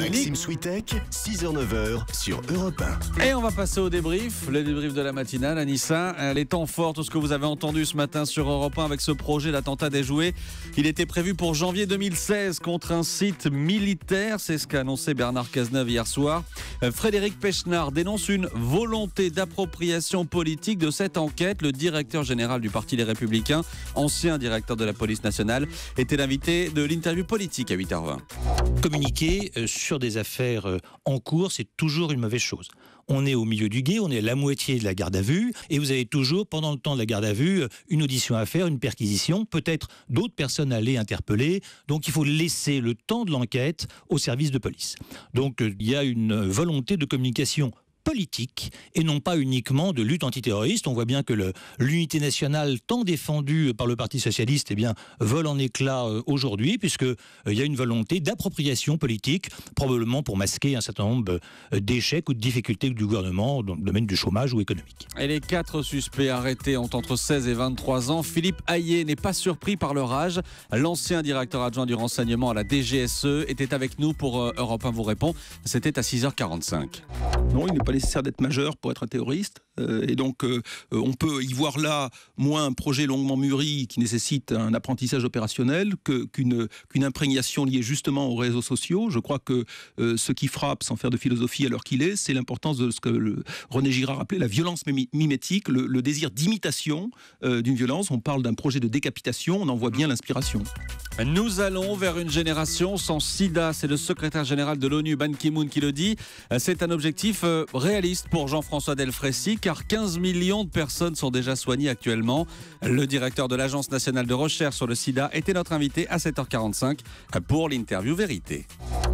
Maxime Switek, 6h-9h sur Europe 1. Et on va passer au débrief, le débrief de la matinale. Anissa, les temps forts, tout ce que vous avez entendu ce matin sur Europe 1 avec ce projet d'attentat déjoué. Il était prévu pour janvier 2016 contre un site militaire. C'est ce qu'a annoncé Bernard Cazeneuve hier soir. Frédéric Pechnard dénonce une volonté d'appropriation politique de cette enquête. Le directeur général du Parti Les Républicains, ancien directeur de la police nationale, était l'invité de l'interview politique à 8h20. Communiquer sur des affaires en cours, c'est toujours une mauvaise chose. On est au milieu du gué, on est à la moitié de la garde à vue, et vous avez toujours, pendant le temps de la garde à vue, une audition à faire, une perquisition, peut-être d'autres personnes à aller interpeller. Donc il faut laisser le temps de l'enquête au service de police. Donc il y a une volonté de communication politique et non pas uniquement de lutte antiterroriste. On voit bien que l'unité nationale tant défendue par le Parti socialiste vole en éclats aujourd'hui, puisqu'il y a une volonté d'appropriation politique, probablement pour masquer un certain nombre d'échecs ou de difficultés du gouvernement dans le domaine du chômage ou économique. Et les 4 suspects arrêtés ont entre 16 et 23 ans. Philippe Hayet n'est pas surpris par leur âge. L'ancien directeur adjoint du renseignement à la DGSE était avec nous pour Europe 1 vous répond. C'était à 6h45. Non, il n'est pas nécessaire d'être majeur pour être un terroriste. Et donc, on peut y voir là, moins un projet longuement mûri qui nécessite un apprentissage opérationnel qu'une imprégnation liée justement aux réseaux sociaux. Je crois que ce qui frappe, sans faire de philosophie à l'heure qu'il est, c'est l'importance de ce que René Girard appelait la violence mimétique, le désir d'imitation d'une violence. On parle d'un projet de décapitation, on en voit bien l'inspiration. Nous allons vers une génération sans sida. C'est le secrétaire général de l'ONU, Ban Ki-moon, qui le dit. C'est un objectif réaliste pour Jean-François Delfraissy, car 15 millions de personnes sont déjà soignées actuellement. Le directeur de l'Agence nationale de recherche sur le sida était notre invité à 7h45 pour l'interview Vérité.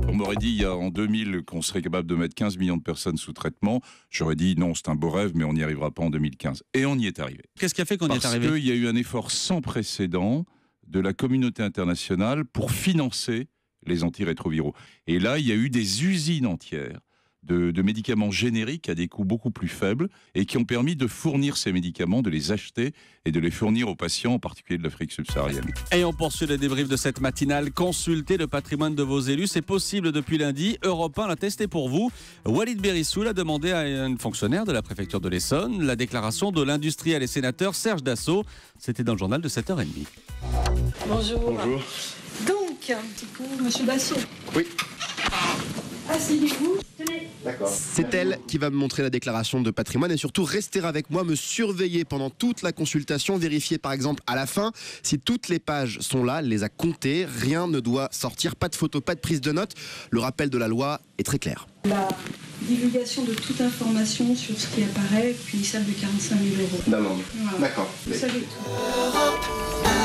On m'aurait dit en 2000 qu'on serait capable de mettre 15 millions de personnes sous traitement. J'aurais dit non, c'est un beau rêve, mais on n'y arrivera pas en 2015. Et on y est arrivé. Qu'est-ce qui a fait qu'on y est arrivé ? Parce qu'il y a eu un effort sans précédent de la communauté internationale pour financer les antirétroviraux. Et là, il y a eu des usines entières de médicaments génériques à des coûts beaucoup plus faibles et qui ont permis de fournir ces médicaments, de les acheter et de les fournir aux patients, en particulier de l'Afrique subsaharienne. Et on poursuit le débrief de cette matinale. Consultez le patrimoine de vos élus. C'est possible depuis lundi. Europe 1 l'a testé pour vous. Walid Berissoul a demandé à un fonctionnaire de la préfecture de l'Essonne la déclaration de l'industriel et sénateur Serge Dassault. C'était dans le journal de 7h30. Bonjour. Bonjour. Donc, un petit coup, monsieur Dassault. Oui. Asseyez-vous. Tenez. D'accord. C'est elle qui va me montrer la déclaration de patrimoine et surtout rester avec moi, me surveiller pendant toute la consultation, vérifier par exemple à la fin si toutes les pages sont là, elle les a comptées, rien ne doit sortir, pas de photo, pas de prise de notes. Le rappel de la loi est très clair. La divulgation de toute information sur ce qui apparaît, punissable de 45 000 €. D'amende. Voilà. D'accord. Vous savez tout.